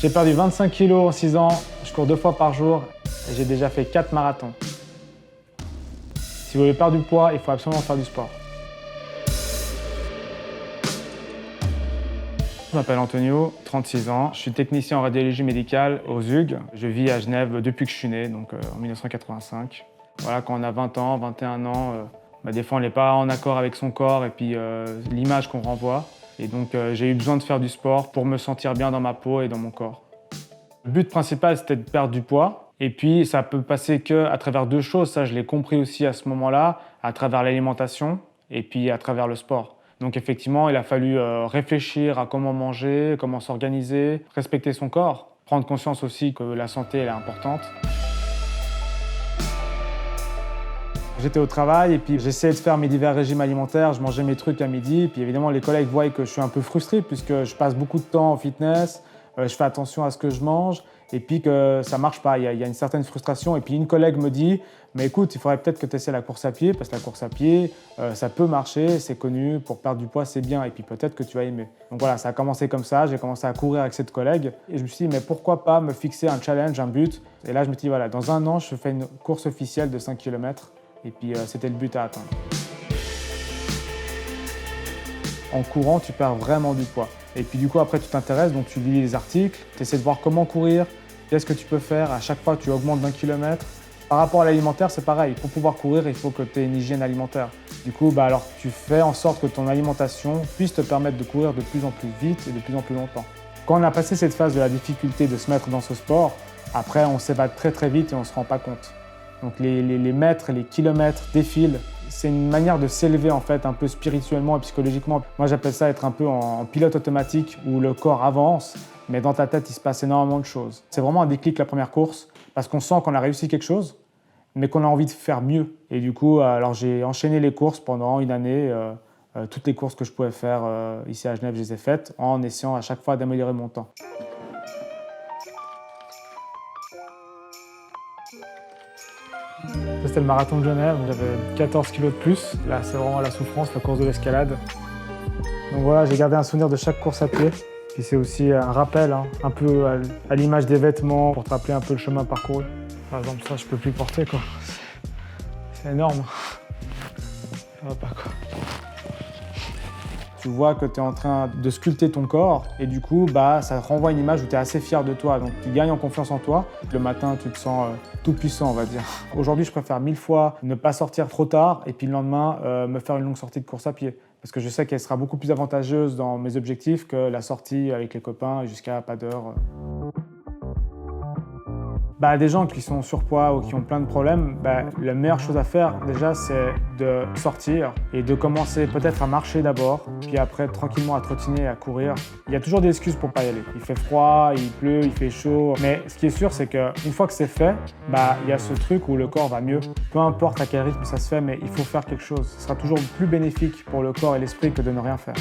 J'ai perdu 25 kilos en 6 ans, je cours 2 fois par jour et j'ai déjà fait 4 marathons. Si vous voulez perdre du poids, il faut absolument faire du sport. Je m'appelle Antonio, 36 ans, je suis technicien en radiologie médicale au ZUG. Je vis à Genève depuis que je suis né, donc en 1985. Voilà, quand on a 20 ans, 21 ans, des fois on n'est pas en accord avec son corps et puis l'image qu'on renvoie. Et donc j'ai eu besoin de faire du sport pour me sentir bien dans ma peau et dans mon corps. Le but principal, c'était de perdre du poids. Et puis ça peut passer qu'à travers 2 choses, ça je l'ai compris aussi à ce moment-là, à travers l'alimentation et puis à travers le sport. Donc effectivement, il a fallu réfléchir à comment manger, comment s'organiser, respecter son corps, prendre conscience aussi que la santé elle est importante. J'étais au travail et puis j'essayais de faire mes divers régimes alimentaires, je mangeais mes trucs à midi. Et puis évidemment, les collègues voient que je suis un peu frustré puisque je passe beaucoup de temps en fitness, je fais attention à ce que je mange et puis que ça marche pas. Il y a une certaine frustration et puis une collègue me dit « Mais écoute, il faudrait peut-être que tu essaies la course à pied parce que la course à pied, ça peut marcher, c'est connu, pour perdre du poids, c'est bien et puis peut-être que tu vas aimer. » Donc voilà, ça a commencé comme ça, j'ai commencé à courir avec cette collègue et je me suis dit « Mais pourquoi pas me fixer un challenge, un but ?» Et là, je me suis dit « Voilà, dans 1 an, je fais une course officielle de 5 km. » Et puis c'était le but à atteindre. En courant, tu perds vraiment du poids. Et puis du coup, après, tu t'intéresses, donc tu lis les articles, tu essaies de voir comment courir, qu'est-ce que tu peux faire. À chaque fois, tu augmentes d'1 kilomètre. Par rapport à l'alimentaire, c'est pareil. Pour pouvoir courir, il faut que tu aies une hygiène alimentaire. Du coup, alors, tu fais en sorte que ton alimentation puisse te permettre de courir de plus en plus vite et de plus en plus longtemps. Quand on a passé cette phase de la difficulté de se mettre dans ce sport, après, on s'évade très très vite et on ne se rend pas compte. Donc les mètres, les kilomètres défilent. C'est une manière de s'élever en fait un peu spirituellement et psychologiquement. Moi j'appelle ça être un peu en pilote automatique où le corps avance, mais dans ta tête il se passe énormément de choses. C'est vraiment un déclic la première course parce qu'on sent qu'on a réussi quelque chose, mais qu'on a envie de faire mieux. Et du coup, alors j'ai enchaîné les courses pendant 1 année. Toutes les courses que je pouvais faire ici à Genève, je les ai faites en essayant à chaque fois d'améliorer mon temps. C'était le marathon de Genève, j'avais 14 kilos de plus. Là, c'est vraiment la souffrance, la course de l'escalade. Donc voilà, j'ai gardé un souvenir de chaque course à pied. Puis c'est aussi un rappel, un peu à l'image des vêtements, pour te rappeler un peu le chemin parcouru. Par exemple, ça, je peux plus porter, quoi. C'est énorme. Ça va pas, quoi. Tu vois que tu es en train de sculpter ton corps et du coup, ça renvoie une image où tu es assez fier de toi. Donc tu gagnes en confiance en toi. Le matin, tu te sens tout puissant, on va dire. Aujourd'hui, je préfère 1000 fois ne pas sortir trop tard et puis le lendemain, me faire une longue sortie de course à pied. Parce que je sais qu'elle sera beaucoup plus avantageuse dans mes objectifs que la sortie avec les copains jusqu'à pas d'heure. Des gens qui sont surpoids ou qui ont plein de problèmes, la meilleure chose à faire déjà c'est de sortir et de commencer peut-être à marcher d'abord, puis après tranquillement à trottiner et à courir. Il y a toujours des excuses pour pas y aller. Il fait froid, il pleut, il fait chaud, mais ce qui est sûr c'est qu'une fois que c'est fait, il y a ce truc où le corps va mieux. Peu importe à quel rythme ça se fait, mais il faut faire quelque chose. Ce sera toujours plus bénéfique pour le corps et l'esprit que de ne rien faire.